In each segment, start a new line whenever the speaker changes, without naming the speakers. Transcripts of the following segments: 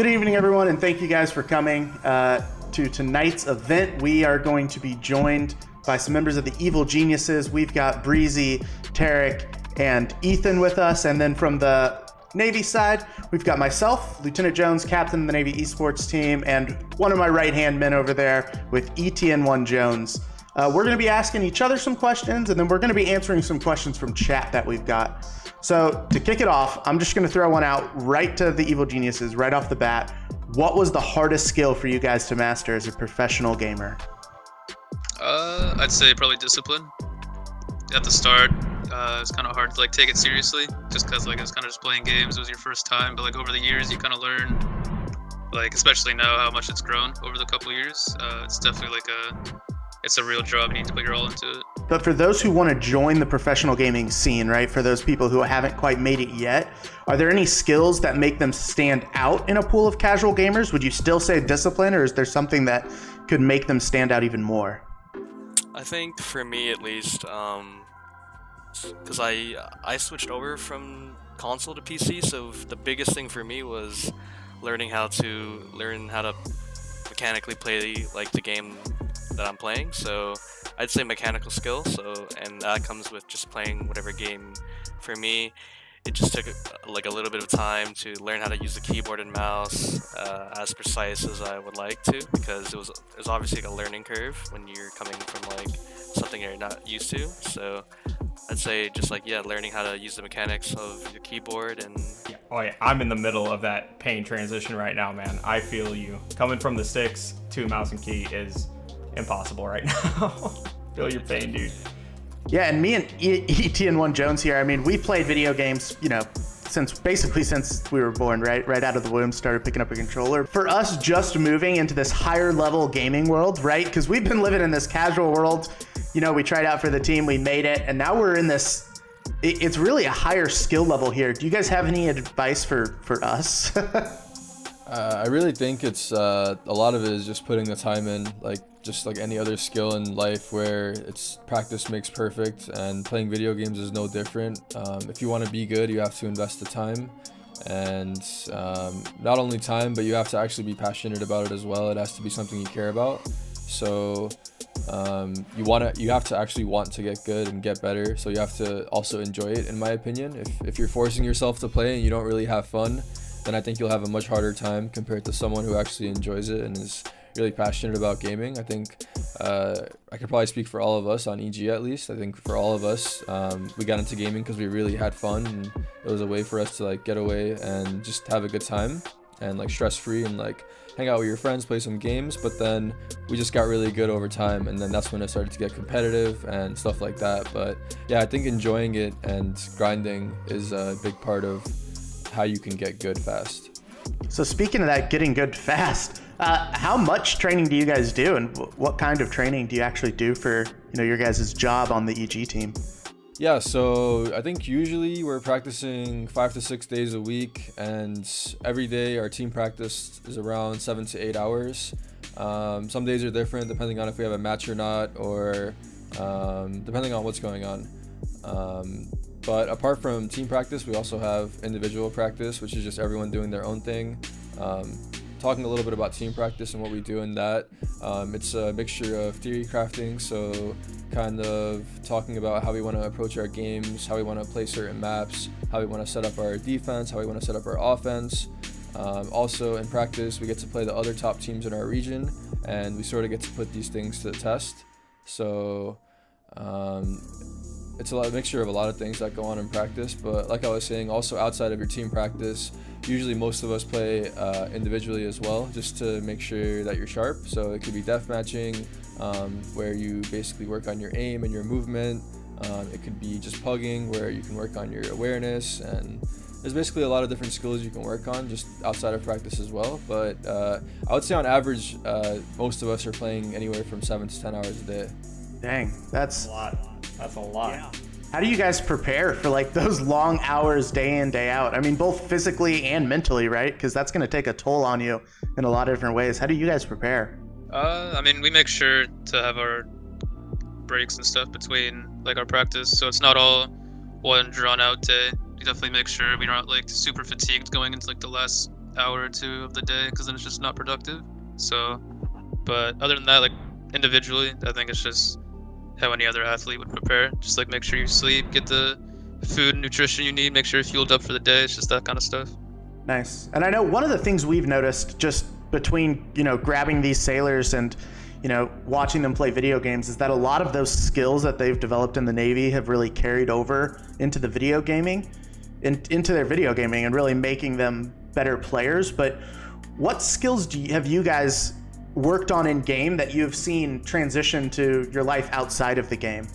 Good evening, everyone, and thank you guys for coming to tonight's event. We are going to be joined by some members of the Evil Geniuses. We've got Breezy, Tarek, and Ethan with us. And then from the Navy side, we've got myself, Lieutenant Jones, captain of the Navy esports team, and one of my right-hand men over there with ETN1 Jones. We're going to be asking each other some questions, and then we're going to be answering some questions from chat that we've got. So to kick it off, I'm just going to throw one out right to the Evil Geniuses right off the bat. What was the hardest skill for you guys to master as a professional gamer?
I'd say probably discipline. At the start, it's kind of hard to take it seriously, just because it was kind of just playing games. It was your first time, but over the years, you kind of learn. Especially now, how much it's grown over the couple years. It's definitely it's a real job. You need to put your all into it.
But for those who want to join the professional gaming scene, right? For those people who haven't quite made it yet, are there any skills that make them stand out in a pool of casual gamers? Would you still say discipline, or is there something that could make them stand out even more?
I think for me at least, because I switched over from console to PC, so the biggest thing for me was learning how to mechanically play the game that I'm playing. So I'd say mechanical skill. And that comes with just playing whatever game. For me, it just took a little bit of time to learn how to use the keyboard and mouse as precise as I would like to, because it was obviously a learning curve when you're coming from something you're not used to. So I'd say just learning how to use the mechanics of your keyboard and
I'm in the middle of that pain transition right now, man. I feel you. Coming from the sticks to mouse and key is impossible right now. Feel your pain, dude.
Yeah, and me and ETN1 Jones here, we played video games, since we were born, right out of the womb, started picking up a controller. For us, just moving into this higher level gaming world, right? Because we've been living in this casual world. We tried out for the team, we made it, and now we're in this, it's really a higher skill level here. Do you guys have any advice for us?
I really think it's a lot of it is just putting the time in, just like any other skill in life, where it's practice makes perfect, and playing video games is no different. If you want to be good, you have to invest the time, and not only time, but you have to actually be passionate about it as well. It has to be something you care about. So you have to actually want to get good and get better. So you have to also enjoy it, in my opinion. If you're forcing yourself to play and you don't really have fun, then I think you'll have a much harder time compared to someone who actually enjoys it and is really passionate about gaming. I think I could probably speak for all of us on EG at least. I think for all of us, we got into gaming because we really had fun, and it was a way for us to get away and just have a good time and stress-free and hang out with your friends, play some games. But then we just got really good over time, and then that's when it started to get competitive and stuff like that. But yeah, I think enjoying it and grinding is a big part of how you can get good fast.
So speaking of that, getting good fast, how much training do you guys do, and what kind of training do you actually do for your guys' job on the EG team?
Yeah, so I think usually we're practicing 5 to 6 days a week, and every day our team practice is around 7 to 8 hours. Some days are different depending on if we have a match or not, or depending on what's going on. But apart from team practice, we also have individual practice, which is just everyone doing their own thing. Talking a little bit about team practice and what we do in that, it's a mixture of theory crafting, so kind of talking about how we want to approach our games, how we want to play certain maps, how we want to set up our defense, how we want to set up our offense. Also in practice, we get to play the other top teams in our region, and we sort of get to put these things to the test. So it's a mixture of a lot of things that go on in practice, but like I was saying, also outside of your team practice, usually most of us play individually as well, just to make sure that you're sharp. So it could be deathmatching, where you basically work on your aim and your movement. It could be just pugging, where you can work on your awareness, and there's basically a lot of different skills you can work on just outside of practice as well. But I would say on average, most of us are playing anywhere from 7 to 10 hours a day.
Dang, that's
a lot. That's a lot.
Yeah. How do you guys prepare for those long hours day in, day out? Both physically and mentally, right? Because that's going to take a toll on you in a lot of different ways. How do you guys prepare?
We make sure to have our breaks and stuff between our practice, so it's not all one drawn out day. We definitely make sure we're not super fatigued going into the last hour or two of the day, because then it's just not productive. So, but other than that, like individually, I think it's just how any other athlete would prepare. Just like make sure you sleep, get the food and nutrition you need, make sure you're fueled up for the day. It's just that kind of stuff.
Nice. And I know one of the things we've noticed just between, grabbing these sailors and, watching them play video games is that a lot of those skills that they've developed in the Navy have really carried over into the video gaming, into their video gaming and really making them better players. But what skills have you guys worked on in game that you've seen transition to your life outside of the game?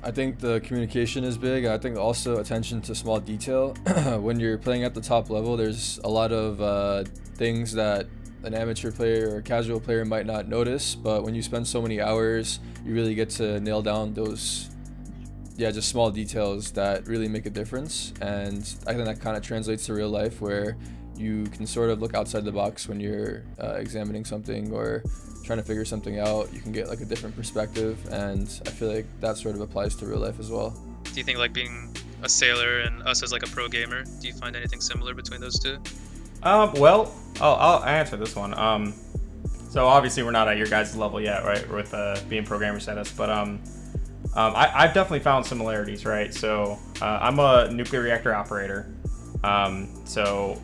I think the communication is big. I think also attention to small detail. When you're playing at the top level, there's a lot of things that an amateur player or a casual player might not notice, but when you spend so many hours, you really get to nail down those, just small details that really make a difference. And I think that kind of translates to real life, where you can sort of look outside the box when you're examining something or trying to figure something out. You can get like a different perspective, and I feel like that sort of applies to real life as well.
Do you think like being a sailor and us as like a pro gamer, do you find anything similar between those two?
Well, I'll answer this one. So obviously we're not at your guys' level yet, right, with being programmer status, but I've definitely found similarities, right? So I'm a nuclear reactor operator. So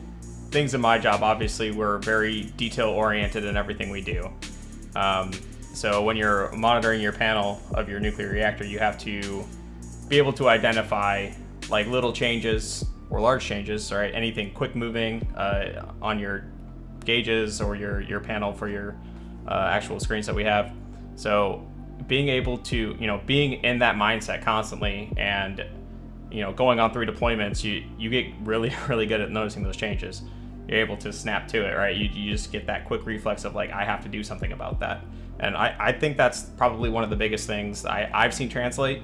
things in my job, obviously, we're very detail oriented in everything we do. So when you're monitoring your panel of your nuclear reactor, you have to be able to identify like little changes or large changes, right? Anything quick moving on your gauges or your panel for your actual screens that we have. So being able to, being in that mindset constantly and, going on 3 deployments, you get really, really good at noticing those changes. You're able to snap to it, right? You just get that quick reflex of like, I have to do something about that. And I think that's probably one of the biggest things I've seen translate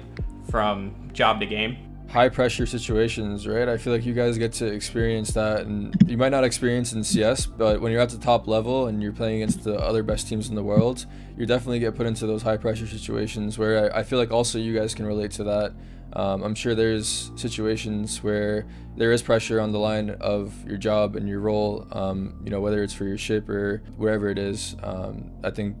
from job to game.
High pressure situations, right? I feel like you guys get to experience that, and you might not experience in CS, but when you're at the top level and you're playing against the other best teams in the world, you definitely get put into those high pressure situations where I feel like also you guys can relate to that. I'm sure there's situations where there is pressure on the line of your job and your role, whether it's for your ship or wherever it is. I think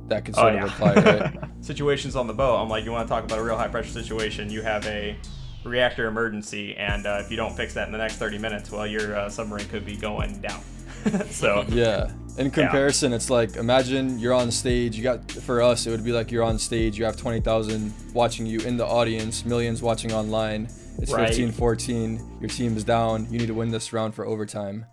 that could sort of apply, right?
Situations on the boat, I'm like, you want to talk about a real high pressure situation, you have a reactor emergency, and if you don't fix that in the next 30 minutes, well, your submarine could be going down. So
yeah, in comparison, it's like, imagine you're on stage. For us, it would be like you're on stage, you have 20,000 watching you in the audience, millions watching online. It's right. 15-14, your team is down, you need to win this round for overtime.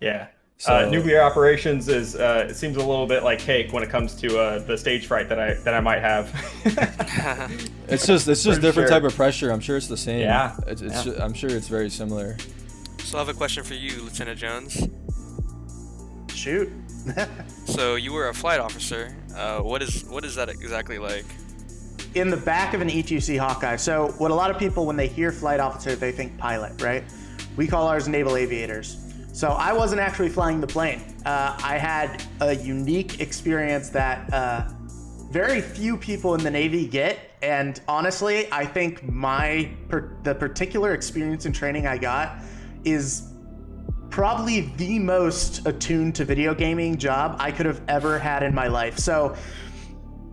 Yeah. So, nuclear operations is it seems a little bit like cake when it comes to the stage fright that I might have.
It's just different type of pressure. I'm sure it's the same.
Yeah.
I'm sure it's very similar.
So I have a question for you, Lieutenant Jones.
Shoot.
So you were a flight officer. What is that exactly like?
In the back of an E2C Hawkeye. So what a lot of people, when they hear flight officer, they think pilot, right? We call ours naval aviators. So I wasn't actually flying the plane. I had a unique experience that very few people in the Navy get. And honestly, I think the particular experience and training I got is probably the most attuned to video gaming job I could have ever had in my life. So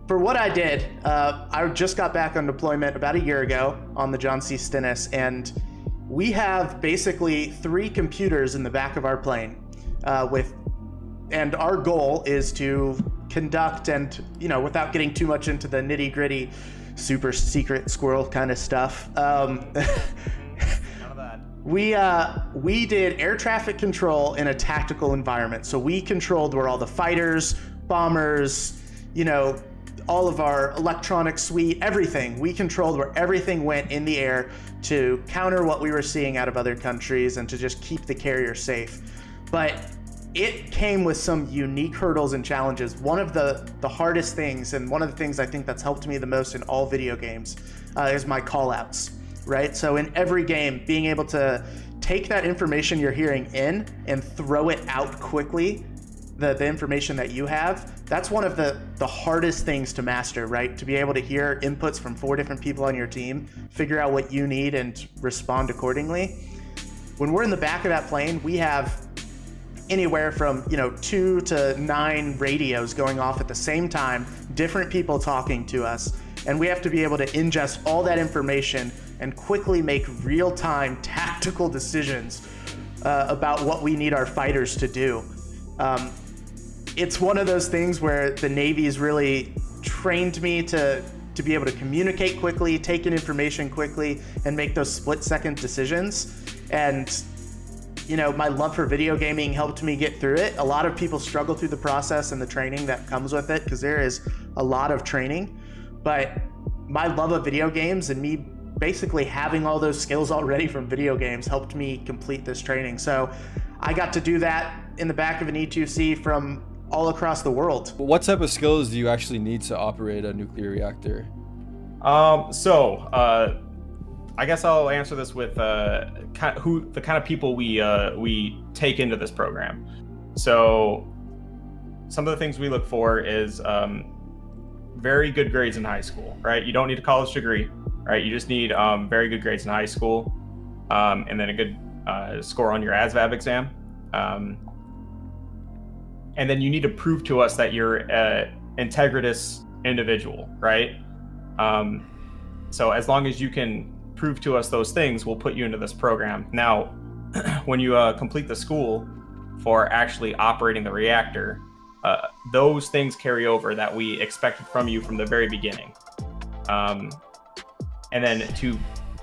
for what I did, I just got back on deployment about a year ago on the John C. Stennis, and we have basically 3 computers in the back of our plane and our goal is to conduct and, without getting too much into the nitty gritty, super secret squirrel kind of stuff. We did air traffic control in a tactical environment. So we controlled where all the fighters, bombers, all of our electronic suite, everything. We controlled where everything went in the air to counter what we were seeing out of other countries and to just keep the carrier safe. But it came with some unique hurdles and challenges. One of the hardest things, and one of the things I think that's helped me the most in all video games, is my call-outs, right? So in every game, being able to take that information you're hearing in and throw it out quickly, the information that you have, that's one of the hardest things to master, right? To be able to hear inputs from 4 different people on your team, figure out what you need and respond accordingly. When we're in the back of that plane, we have anywhere from 2 to 9 radios going off at the same time, different people talking to us, and we have to be able to ingest all that information and quickly make real-time tactical decisions about what we need our fighters to do. It's one of those things where the Navy's really trained me to be able to communicate quickly, take in information quickly, and make those split-second decisions. And my love for video gaming helped me get through it. A lot of people struggle through the process and the training that comes with it, because there is a lot of training. But my love of video games and me basically having all those skills already from video games helped me complete this training. So I got to do that in the back of an E2C from all across the world.
What type of skills do you actually need to operate a nuclear reactor?
I guess I'll answer this with the kind of people we take into this program. So some of the things we look for is very good grades in high school, right? You don't need a college degree, right? You just need very good grades in high school, and then a good score on your ASVAB exam. And then you need to prove to us that you're an integritous individual, right? So as long as you can prove to us those things, we'll put you into this program. Now, when you complete the school for actually operating the reactor, those things carry over that we expected from you from the very beginning. And then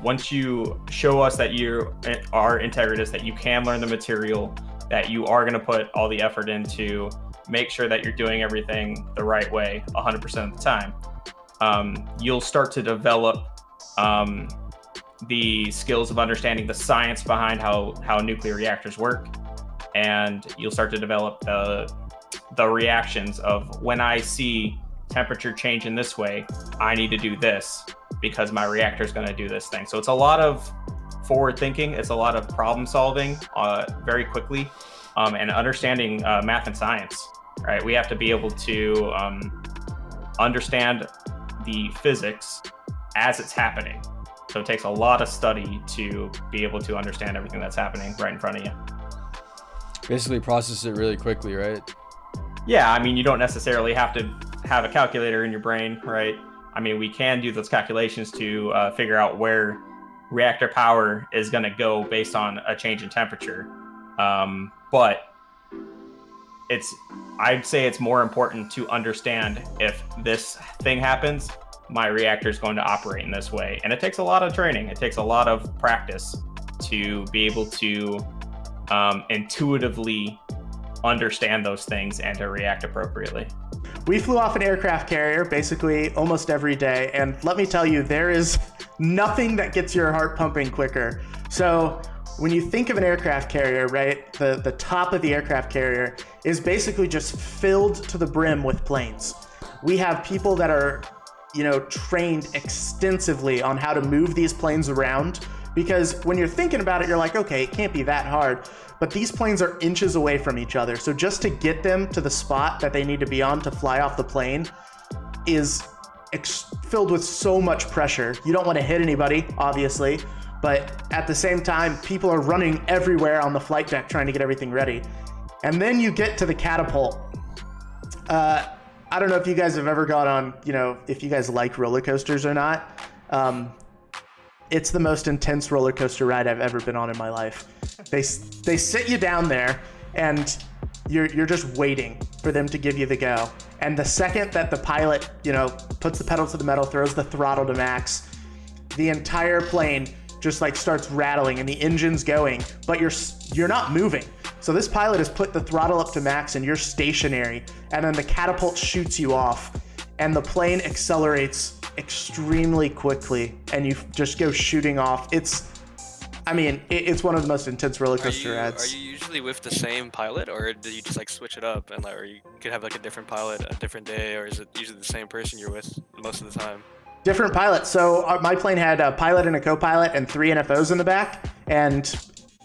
once you show us that you are integritous, that you can learn the material, that you are going to put all the effort into make sure that you're doing everything the right way 100% of the time, you'll start to develop the skills of understanding the science behind how nuclear reactors work, and you'll start to develop the reactions of, when I see temperature change in this way, I need to do this because my reactor is going to do this thing. So it's a lot of forward thinking. It's a lot of problem solving very quickly, and understanding math and science, right? We have to be able to understand the physics as it's happening. So it takes a lot of study to be able to understand everything that's happening right in front of you.
Basically process it really quickly, right?
Yeah, I mean, you don't necessarily have to have a calculator in your brain, right? I mean, we can do those calculations to figure out where reactor power is going to go based on a change in temperature. But I'd say it's more important to understand, if this thing happens, my reactor is going to operate in this way. And it takes a lot of training. It takes a lot of practice to be able to intuitively understand those things and to react appropriately.
We flew off an aircraft carrier basically almost every day, and let me tell you, there is nothing that gets your heart pumping quicker. So when you think of an aircraft carrier, right, the top of the aircraft carrier is basically just filled to the brim with planes. We have people that are trained extensively on how to move these planes around, because when you're thinking about it, you're like, okay, it can't be that hard. But these planes are inches away from each other. So just to get them to the spot that they need to be on to fly off the plane is filled with so much pressure. You don't want to hit anybody, obviously, but at the same time, people are running everywhere on the flight deck trying to get everything ready. And then you get to the catapult. I don't know if you guys have ever gone on, if you guys like roller coasters or not. It's the most intense roller coaster ride I've ever been on in my life. They sit you down there and you're just waiting for them to give you the go. And the second that the pilot, puts the pedal to the metal, throws the throttle to max, the entire plane just starts rattling and the engine's going, but you're not moving. So this pilot has put the throttle up to max and you're stationary, and then the catapult shoots you off and the plane accelerates extremely quickly and you just go shooting off. It's one of the most intense roller coaster rides.
Are you usually with the same pilot, or do you just switch it up and or you could have a different pilot a different day, or is it usually the same person you're with most of the time?
Different pilots. So my plane had a pilot and a co-pilot and 3 NFOs in the back, and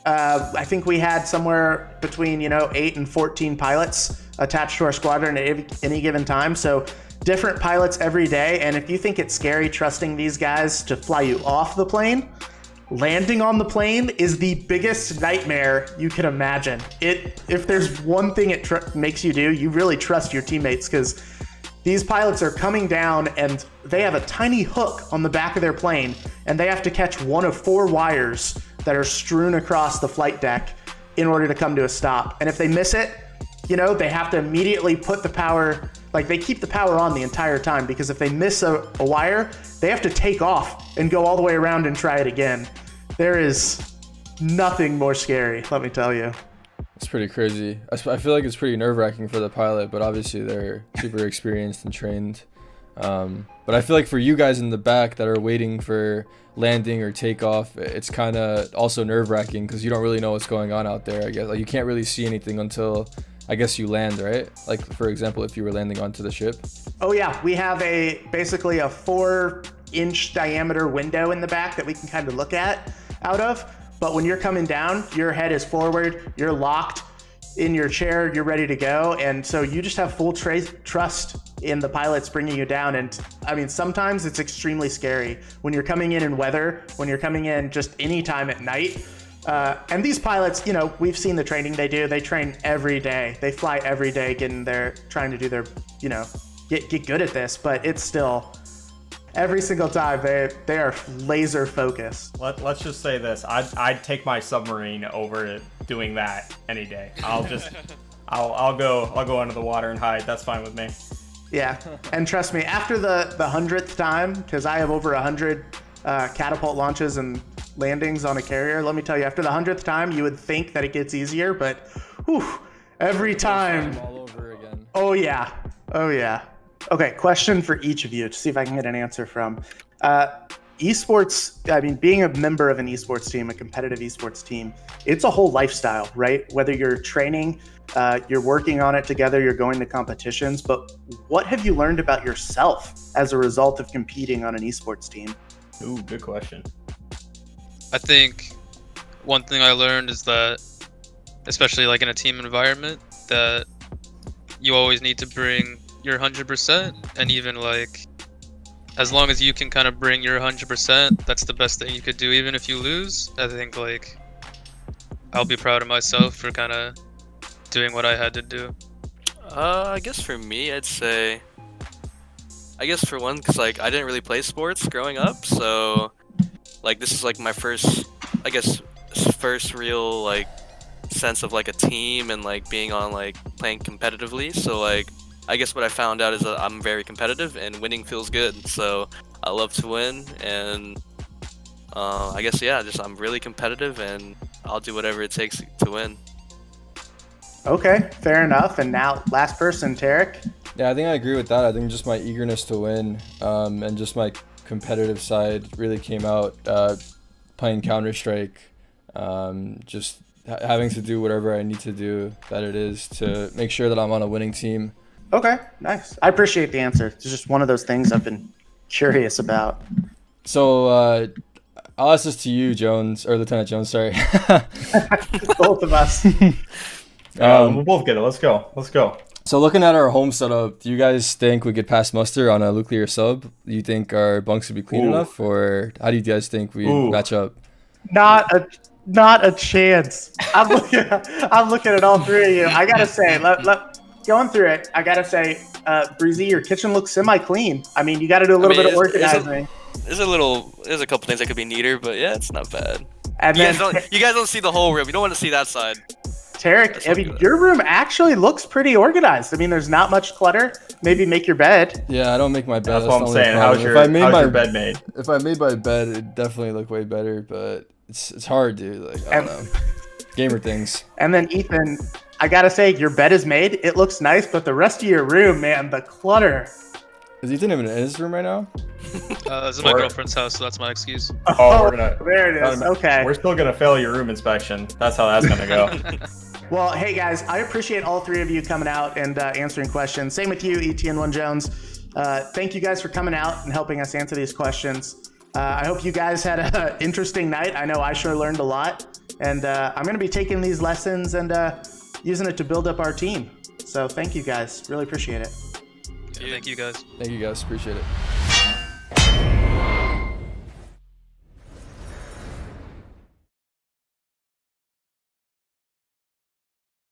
I think we had somewhere between 8 and 14 pilots attached to our squadron at any given time. So different pilots every day. And if you think it's scary trusting these guys to fly you off the plane, landing on the plane is the biggest nightmare you can imagine. If there's one thing it makes you do, you really trust your teammates, because these pilots are coming down and they have a tiny hook on the back of their plane, and they have to catch one of 4 wires that are strewn across the flight deck in order to come to a stop. And if they miss it, you know, they have to immediately put the power, like they keep the power on the entire time, because if they miss a wire, they have to take off and go all the way around and try it again. There is nothing more scary, let me tell you.
It's pretty crazy. I feel like it's pretty nerve-wracking for the pilot, but obviously they're super experienced and trained. But I feel like for you guys in the back that are waiting for landing or takeoff, it's kind of also nerve-wracking because you don't really know what's going on out there, I guess. Like, you can't really see anything until, I guess, you land, right? Like, for example, if you were landing onto the ship.
Oh yeah, we have basically a 4-inch diameter window in the back that we can kind of look at out of. But when you're coming down, your head is forward, you're locked in your chair, you're ready to go. And so you just have full trust in the pilots bringing you down. And I mean, sometimes it's extremely scary when you're coming in weather, when you're coming in just any time at night. And these pilots, you know, we've seen the training they do. They train every day. They fly every day, getting there, trying to do their, you know, get good at this. But it's still, every single time they are laser focused.
Let's just say this: I'd take my submarine over doing that any day. I'll go under the water and hide. That's fine with me.
Yeah, and trust me, after the 100th time, because I have over 100 catapult launches and landings on a carrier, let me tell you, after the 100th time, you would think that it gets easier, but whew, every time.
All over again.
Oh yeah. Okay, question for each of you to see if I can get an answer from. Esports, I mean, being a member of an esports team, a competitive esports team, it's a whole lifestyle, right? Whether you're training, you're working on it together, you're going to competitions, but what have you learned about yourself as a result of competing on an esports team?
Ooh, good question.
I think one thing I learned is that, especially like in a team environment, that you always need to bring your 100%, and even like as long as you can kind of bring your 100%, that's the best thing you could do. Even if you lose, I think like I'll be proud of myself for kind of doing what I had to do.
I guess for me, I'd say, I guess for one, because like I didn't really play sports growing up, so like this is like my first real like sense of like a team and like being on like playing competitively. So like I guess what I found out is that I'm very competitive and winning feels good. So I love to win, and I guess yeah, just I'm really competitive and I'll do whatever it takes to win.
Okay, fair enough. And now last person, Tarek.
Yeah, I think I agree with that. I think just my eagerness to win and just my competitive side really came out playing Counter-Strike, just having to do whatever I need to do that it is to make sure that I'm on a winning team.
Okay, nice. I appreciate the answer. It's just one of those things I've been curious about.
So I'll ask this to you, Jones, or Lieutenant Jones, sorry.
Both of us.
We'll both get it. Let's go.
So looking at our home setup, do you guys think we could pass muster on a nuclear sub? Do you think our bunks would be clean enough, or how do you guys think we match up?
Not a chance. I'm looking at all three of you. I gotta say, going through it, I gotta say, Breezy, your kitchen looks semi-clean. I mean, you gotta do a little bit of organizing.
There's a couple things that could be neater, but yeah, it's not bad.
And
you guys don't see the whole room. You don't want to see that side.
Tarek, I mean, your room actually looks pretty organized. I mean, there's not much clutter. Maybe make your bed.
Yeah, I don't make my bed.
That's what I'm saying. How's your bed made?
If I made my bed, it'd definitely look way better, but it's hard, dude. Like, I don't know. Gamer things.
And then Ethan, I gotta say, your bed is made. It looks nice, but the rest of your room, man, the clutter.
Is Ethan even in his room right now?
This is my girlfriend's house, so that's my excuse.
Oh, there it is. Okay.
We're still gonna fail your room inspection. That's how that's gonna go.
Well, hey guys, I appreciate all three of you coming out and answering questions. Same with you, ETN1 Jones. Thank you guys for coming out and helping us answer these questions. I hope you guys had an interesting night. I know I sure learned a lot. And I'm going to be taking these lessons and using it to build up our team. So thank you guys. Really appreciate it.
Yeah, thank you guys.
Thank you guys. Appreciate it.